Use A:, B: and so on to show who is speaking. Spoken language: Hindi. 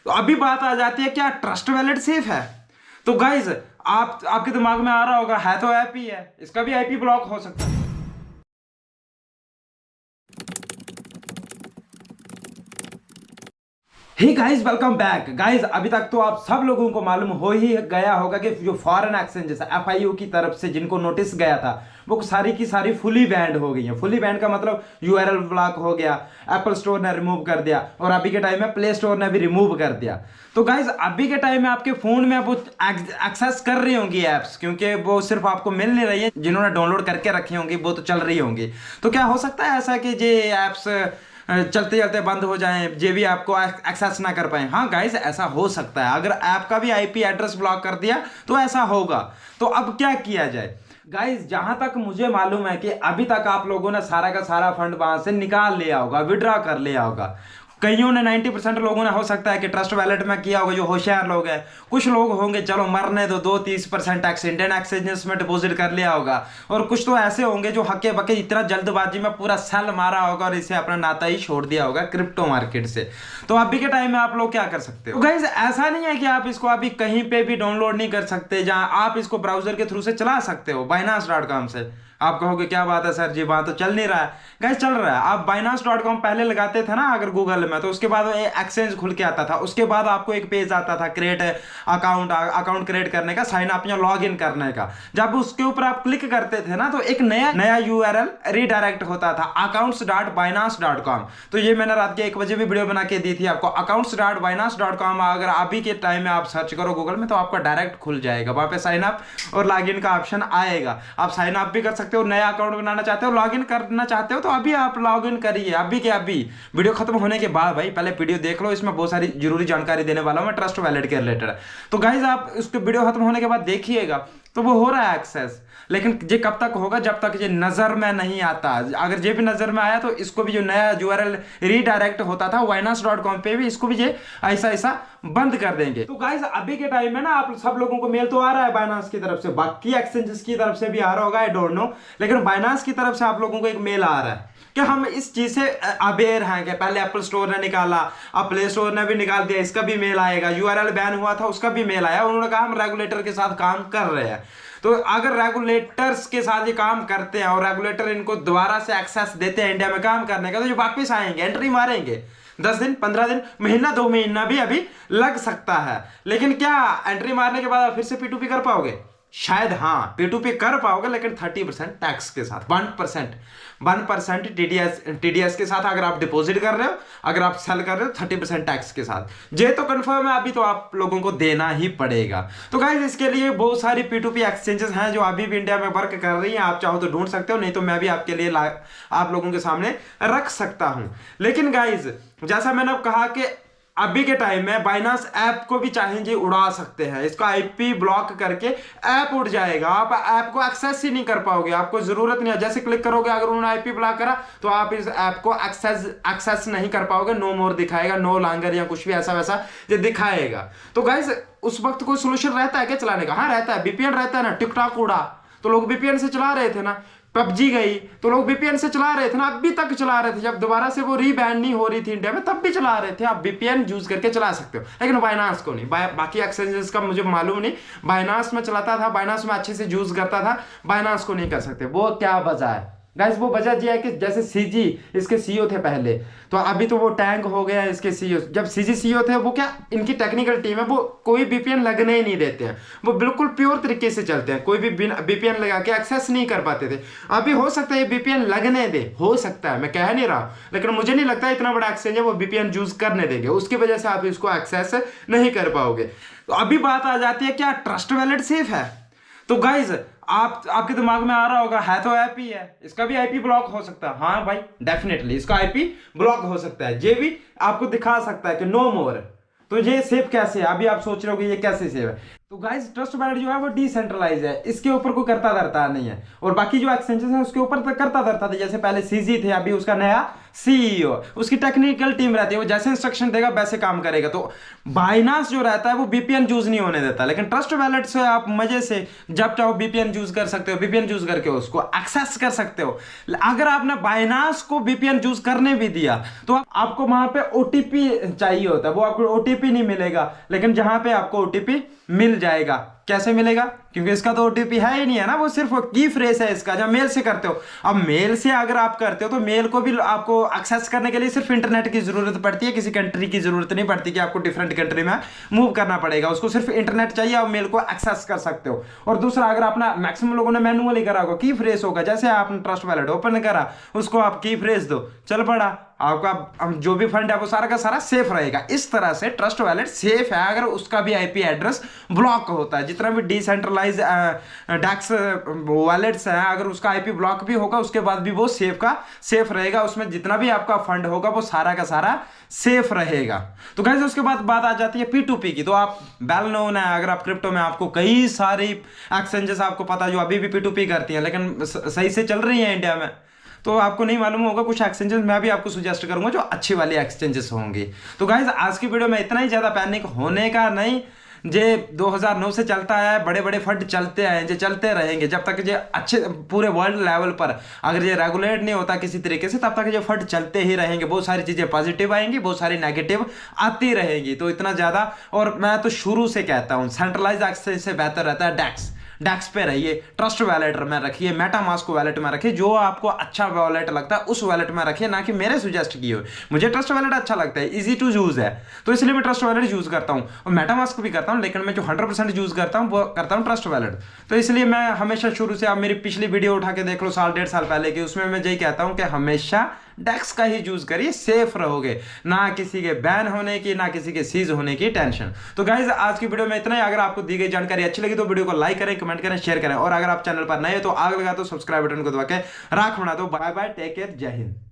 A: तो अभी बात आ जाती है क्या ट्रस्ट वैलेट सेफ है। तो गाइज आपके दिमाग में आ रहा होगा है तो ऐप ही है, इसका भी आईपी ब्लॉक हो सकता है। Hey guys welcome back guys. अभी तक तो आप सब लोगों को मालूम हो ही गया होगा कि जो फॉरेन एक्सचेंजेस एफआईयू की तरफ से जिनको नोटिस गया था वो सारी की सारी फुली बैंड हो गई हैं। फुली बैंड का मतलब यूआरएल ब्लॉक हो गया, एप्पल स्टोर ने रिमूव कर दिया और अभी के टाइम में प्ले स्टोर ने भी रिमूव कर दिया। तो गाइज अभी के टाइम में आपके फोन में वो एक्सेस कर रही होंगी एप्स, क्योंकि वो सिर्फ आपको मिल नहीं रही है, जिन्होंने डाउनलोड करके रखी होंगी वो तो चल रही होंगी। तो क्या हो सकता है ऐसा कि ये एप्स चलते चलते बंद हो जाएं, जे भी आपको एक्सेस ना कर पाए? हाँ गाइस ऐसा हो सकता है। अगर ऐप का भी आईपी एड्रेस ब्लॉक कर दिया तो ऐसा होगा। तो अब क्या किया जाए गाइस? जहां तक मुझे मालूम है कि अभी तक आप लोगों ने सारा का सारा फंड वहां से निकाल लिया होगा, विड्रॉ कर लिया होगा। कईयों ने 90% लोगों ने हो सकता है कि ट्रस्ट वैलेट में किया होगा, जो होशियार लोग हैं। कुछ लोग होंगे चलो मरने दो 2-30% टैक्स इंडियन एक्सचेंजेस में डिपॉजिट कर लिया होगा, और कुछ तो ऐसे होंगे जो हक्के बक्के इतना जल्दबाजी में पूरा सेल मारा होगा और इसे अपना नाता ही छोड़ दिया होगा क्रिप्टो मार्केट से। तो अभी के टाइम में आप लोग क्या कर सकते हो? तो गाइस ऐसा नहीं है कि आप इसको अभी कहीं पे भी डाउनलोड नहीं कर सकते, जहां आप इसको ब्राउजर के थ्रू से चला सकते हो Binance.com से। आप कहोगे क्या बात है सर जी, वहां तो चल नहीं रहा है। गाइस चल रहा है। आप Binance.com पहले लगाते थे ना अगर गूगल में, तो उसके बाद एक्सचेंज खुल के आता था, उसके बाद आपको एक पेज आता था क्रिएट अकाउंट क्रिएट करने का, साइन अप या लॉग इन करने का। जब उसके ऊपर आप क्लिक करते थे ना तो एक नया यूआरएल रीडायरेक्ट होता था accounts.binance.com। तो ये मैंने रात के 1 बजे भी वीडियो बना के दी थी आपको। accounts.binance.com अगर अभी के टाइम में आप सर्च करो गूगल में तो आपका डायरेक्ट खुल जाएगा, वहां पे साइन अप और लॉग इन का ऑप्शन आएगा। आप साइन अप भी कर सकते हो, नया अकाउंट बनाना चाहते हो, लॉग इन करना चाहते हो तो अभी आप लॉग इन करिए, अभी के अभी। वीडियो खत्म होने के बाद भाई पहले वीडियो देख लो, इसमें बहुत सारी जरूरी जानकारी देने वाला हूं मैं ट्रस्ट वैलेट के रिलेटेड। तो गाइज आप उसके वीडियो खत्म होने के बाद देखिएगा। तो वो हो रहा है एक्सेस, लेकिन ये कब तक होगा? जब तक ये नजर में नहीं आता। अगर ये भी नजर में आया तो इसको भी जो नया यूआरएल रीडायरेक्ट होता था Binance.com पे भी, इसको भी ये ऐसा ऐसा बंद कर देंगे। तो गाइस अभी के टाइम में ना आप सब लोगों को मेल तो आ रहा है Binance की तरफ से, बाकी एक्सचेंजेस की तरफ से भी आ रहा होगा, आई डोंट नो, लेकिन Binance की तरफ से आप लोगों को एक मेल आ रहा है कि हम इस चीज से अवेयर हैं कि पहले एप्पल स्टोर ने निकाला, अब प्ले स्टोर ने भी निकाल दिया, इसका भी मेल आएगा। यूआरएल बैन हुआ था उसका भी मेल आया, उन्होंने कहा हम रेगुलेटर के साथ काम कर रहे हैं। तो अगर रेगुलेटर्स के साथ ये काम करते हैं और रेगुलेटर इनको दोबारा से एक्सेस देते हैं इंडिया में काम करने का, तो ये वापस आएंगे, एंट्री मारेंगे। 10 दिन 15 दिन महीना 2 महीना भी अभी लग सकता है। लेकिन क्या एंट्री मारने के बाद फिर से P2P कर पाओगे? शायद हाँ P2P कर पाओगे, लेकिन 30% टैक्स के साथ, 1% टीडीएस के साथ अगर आप डिपॉजिट कर रहे हो, अगर आप सेल कर रहे हो 30% टैक्स के साथ। ये तो कंफर्म है, अभी तो आप लोगों को देना ही पड़ेगा। तो गाइस इसके लिए बहुत सारी P2P एक्सचेंजेस हैं जो अभी भी इंडिया में वर्क कर रही हैं। आप चाहो तो ढूंढ सकते हो, नहीं तो मैं भी आपके लिए आप लोगों के सामने रख सकता हूं। लेकिन गाइस जैसा मैंने कहा कि अभी के टाइम में Binance ऐप को भी चाहेंगे उड़ा सकते हैं, इसका आईपी ब्लॉक करके ऐप उड़ जाएगा, आप ऐप को एक्सेस ही नहीं कर पाओगे, आपको जरूरत नहीं है। जैसे क्लिक करोगे अगर उन्होंने आईपी ब्लॉक करा तो आप इस ऐप को एक्सेस नहीं कर पाओगे, नो मोर दिखाएगा, नो लॉन्गर या कुछ भी ऐसा वैसा ये दिखाएगा। तो गाइस उस वक्त कोई सोल्यूशन रहता है क्या चलाने का? हाँ रहता है, वीपीएन रहता है ना। टिकटॉक उड़ा तो लोग वीपीएन से चला रहे थे ना, पबजी गई तो लोग वीपीएन से चला रहे थे ना, अभी तक चला रहे थे। जब दोबारा से वो रीबैन नहीं हो रही थी इंडिया में तब भी चला रहे थे। आप वीपीएन यूज करके चला सकते हो, लेकिन Binance को नहीं। बाकी एक्सचेंजेस का मुझे मालूम नहीं, Binance में चलाता था, Binance में अच्छे से यूज करता था, Binance को नहीं कर सकते। वो क्या वजह है गाइस? वो वजह यह है कि जैसे सीजी इसके सीईओ थे पहले, तो अभी तो वो टैंक हो गया इसके सीईओ। जब सीजी सीईओ थे वो क्या, इनकी टेक्निकल टीम है, वो कोई वीपीएन लगने ही नहीं देते हैं, वो बिल्कुल प्योर तरीके से चलते हैं, कोई भी वीपीएन लगा के एक्सेस नहीं कर पाते थे। अभी हो सकता है ये वीपीएन लगने दे, हो सकता है, मैं कह नहीं रहा, लेकिन मुझे नहीं लगता इतना बड़ा एक्सचेंज है वो वीपीएन यूज करने देंगे, उसकी वजह से आप इसको एक्सेस नहीं कर पाओगे। तो अभी बात आ जाती है क्या ट्रस्ट वैलेट सेफ है? तो गाइज आपके दिमाग में आ रहा होगा है तो ऐप ही है, इसका भी आईपी ब्लॉक हो सकता है। हाँ भाई डेफिनेटली इसका आईपी ब्लॉक हो सकता है, ये भी आपको दिखा सकता है कि नो मोर। तो ये सेफ कैसे है? अभी आप सोच रहे हो कि ये कैसे सेफ है। तो गाइस ट्रस्ट वैलेट जो है वो डिसेंट्रलाइज है, इसके ऊपर कोई करता धरता नहीं है। और बाकी जो एक्सचेंजेस है उसके ऊपर तक करता धरता था, जैसे पहले सीजी थे, अभी उसका नया सीईओ, उसकी टेक्निकल टीम रहती है, वो जैसे इंस्ट्रक्शन देगा वैसे काम करेगा। तो बाइनांस जो रहता है वो बीपीएन यूज नहीं होने देता, लेकिन ट्रस्ट वैलेट से आप मजे से जब चाहो बीपीएन यूज कर सकते हो, बीपीएन यूज करके उसको एक्सेस कर सकते हो। अगर आपने बाइनांस को बीपीएन यूज करने भी दिया तो आपको वहां पे ओटीपी चाहिए होता है, वो आपको ओटीपी नहीं मिलेगा, लेकिन जहां पे आपको ओटीपी मिल जाएगा। कैसे मिलेगा? क्योंकि इसका तो ओटीपी है ही नहीं है ना, वो सिर्फ की फ्रेज है इसका, जब मेल से करते हो। अब मेल से अगर आप करते हो तो मेल को भी आपको एक्सेस करने के लिए सिर्फ इंटरनेट की जरूरत पड़ती है, किसी कंट्री की जरूरत नहीं पड़ती कि आपको डिफरेंट कंट्री में मूव करना पड़ेगा। उसको सिर्फ इंटरनेट चाहिए, आप मेल को एक्सेस कर सकते हो। और दूसरा, अगर अपना मैक्सिमम लोगों ने मैनुअली करा होगा, की फ्रेज होगा, जैसे आपने ट्रस्ट वैलेट ओपन करा, उसको आप की फ्रेज दो, चल पड़ा, आपका जो भी फंड है वो सारा का सारा सेफ रहेगा। इस तरह से ट्रस्ट वैलेट सेफ है अगर उसका भी आईपी एड्रेस ब्लॉक होता है। जितना भी डिसेंट्रलाइज डैक्स वैलेट्स हैं, अगर उसका आईपी ब्लॉक भी होगा उसके बाद भी वो सेफ का सेफ रहेगा, उसमें जितना भी आपका फंड होगा वो सारा का सारा सेफ रहेगा। तो गाइस उसके बाद बात आ जाती है P2P की। तो आप वेल नोन है, अगर आप क्रिप्टो में आपको कई सारी एक्सचेंजेस आपको पता जो अभी भी P2P करती हैं, लेकिन सही से चल रही है इंडिया में। तो आपको नहीं मालूम होगा कुछ एक्सचेंजेस, मैं भी आपको सुजेस्ट करूंगा जो अच्छी वाली एक्सचेंजेस होंगी। तो गाइस आज की वीडियो में इतना ही, ज्यादा पैनिक होने का नहीं। जे 2009 से चलता है, बड़े बड़े फंड चलते हैं, जो चलते रहेंगे जब तक जो अच्छे पूरे वर्ल्ड लेवल पर अगर ये रेगुलेट नहीं होता किसी तरीके से, तब तक जो फंड चलते ही रहेंगे। बहुत सारी चीजें पॉजिटिव आएंगी, बहुत सारी नेगेटिव आती रहेगी। तो इतना ज्यादा, और मैं तो शुरू से कहता हूं सेंट्रलाइज एक्सचेंज से बेहतर रहता है डेक्स पे रहिए, ट्रस्ट वैलेट में रखिए, मेटामास्क वैलेट में रखिए, जो आपको अच्छा वैलेट लगता है उस वैलेट में रखिए, ना कि मेरे सुजेस्ट किए हुए। मुझे ट्रस्ट वैलेट अच्छा लगता है, इजी टू यूज है, तो इसलिए मैं ट्रस्ट वैलेट यूज करता हूं, और मेटामास्क भी करता हूं, लेकिन मैं जो 100% यूज करता हूं वो करता हूं ट्रस्ट वैलेट। तो इसलिए मैं हमेशा शुरू से, आप मेरी पिछली वीडियो उठा के देख लो साल डेढ़ साल पहले की, उसमें मैं यही कहता हूं कि हमेशा डेक्स का ही यूज करिए, सेफ रहोगे, ना किसी के बैन होने की, ना किसी के सीज होने की टेंशन। तो गाइज आज की वीडियो में इतना ही। अगर आपको दी गई जानकारी अच्छी लगी तो वीडियो को लाइक करें, कमेंट करें, शेयर करें, और अगर आप चैनल पर नए हो तो आग लगा दो सब्सक्राइब बटन को दबा के राख बना दो। बाय बाय, टेक केयर, जय हिंद।